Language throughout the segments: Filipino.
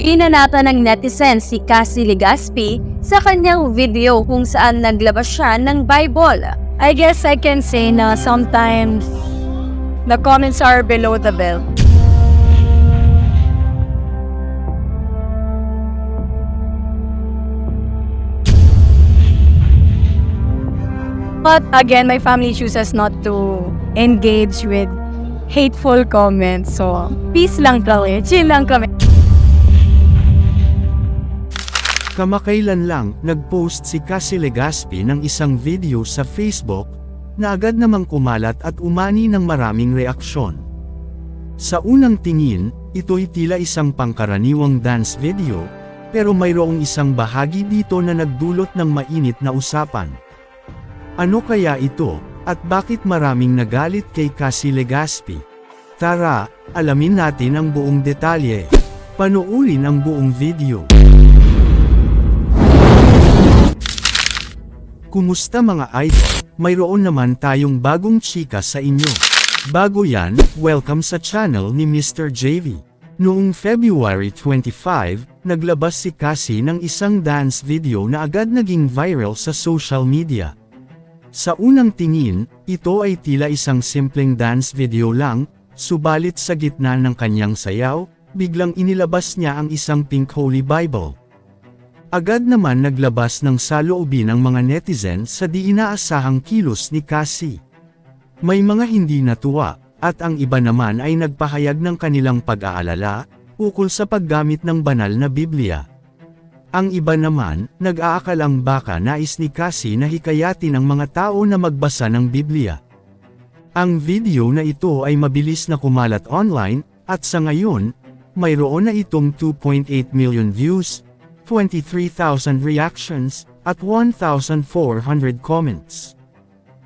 Inanata ng netizen si Cassie Legaspi sa kanyang video kung saan naglabas siya ng Bible. I guess I can say na sometimes the comments are below the belt. But again, my family chooses not to engage with hateful comments. So, peace lang kami. Chill lang kami. Kamakailan lang, nag-post si Cassie Legaspi ng isang video sa Facebook, na agad namang kumalat at umani ng maraming reaksyon. Sa unang tingin, ito'y tila isang pangkaraniwang dance video, pero mayroong isang bahagi dito na nagdulot ng mainit na usapan. Ano kaya ito, at bakit maraming nagalit kay Cassie Legaspi? Tara, alamin natin ang buong detalye. Panoorin ang buong video. Kumusta mga idol? Mayroon naman tayong bagong chika sa inyo. Bago yan, welcome sa channel ni Mr. JV. Noong February 25, naglabas si Cassie ng isang dance video na agad naging viral sa social media. Sa unang tingin, ito ay tila isang simpleng dance video lang, subalit sa gitna ng kanyang sayaw, biglang inilabas niya ang isang pink Holy Bible. Agad naman naglabas ng saloobin ang mga netizens sa di inaasahang kilos ni Cassie. May mga hindi natuwa, at ang iba naman ay nagpahayag ng kanilang pag-aalala, ukol sa paggamit ng banal na Biblia. Ang iba naman, nag-aakalang baka nais ni Cassie na hikayatin ang mga tao na magbasa ng Biblia. Ang video na ito ay mabilis na kumalat online, at sa ngayon, mayroon na itong 2.8 million views, 23,000 reactions, at 1,400 comments.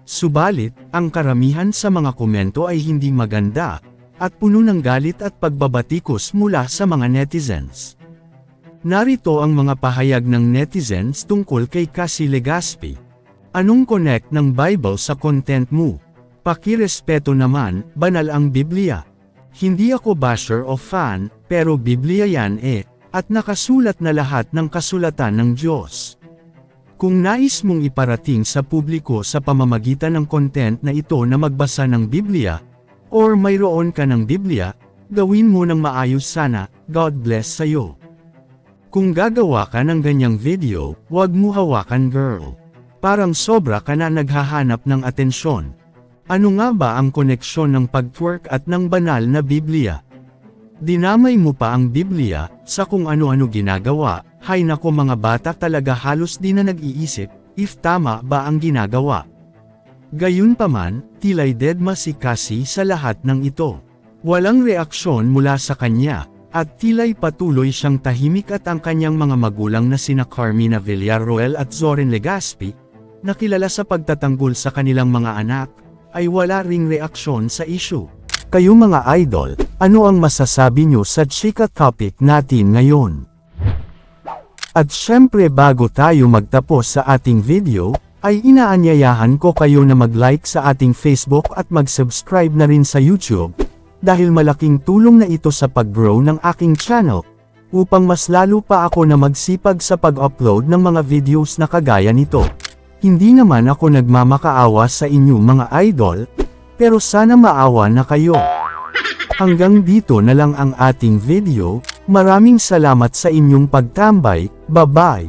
Subalit, ang karamihan sa mga komento ay hindi maganda, at puno ng galit at pagbabatikos mula sa mga netizens. Narito ang mga pahayag ng netizens tungkol kay Cassie Legaspi. Anong connect ng Bible sa content mo? Pakirespeto naman, banal ang Biblia. Hindi ako basher o fan, pero Biblia yan at nakasulat na lahat ng kasulatan ng Diyos. Kung nais mong iparating sa publiko sa pamamagitan ng content na ito na magbasa ng Biblia, or mayroon ka ng Biblia, gawin mo ng maayos sana, God bless sa'yo. Kung gagawa ka ng ganyang video, huwag mo hawakan girl. Parang sobra ka na naghahanap ng atensyon. Ano nga ba ang koneksyon ng pag-twerk at ng banal na Biblia? Dinamay mo pa ang Biblia, sa kung ano-ano ginagawa, hay nako mga bata talaga halos di na nag-iisip, if tama ba ang ginagawa. Gayunpaman, tila'y deadma si Cassie sa lahat ng ito. Walang reaksyon mula sa kanya, at tila'y patuloy siyang tahimik at ang kanyang mga magulang na sina Carmina Villarroel at Zoren Legaspi, na kilala sa pagtatanggol sa kanilang mga anak, ay wala ring reaksyon sa issue. Kayo mga idol, ano ang masasabi nyo sa chika topic natin ngayon? At syempre bago tayo magtapos sa ating video, ay inaanyayahan ko kayo na mag-like sa ating Facebook at mag-subscribe na rin sa YouTube, dahil malaking tulong na ito sa pag-grow ng aking channel, upang mas lalo pa ako na magsipag sa pag-upload ng mga videos na kagaya nito. Hindi naman ako nagmamakaawa sa inyo mga idol, pero sana maawa na kayo. Hanggang dito na lang ang ating video, maraming salamat sa inyong pagtambay, bye-bye!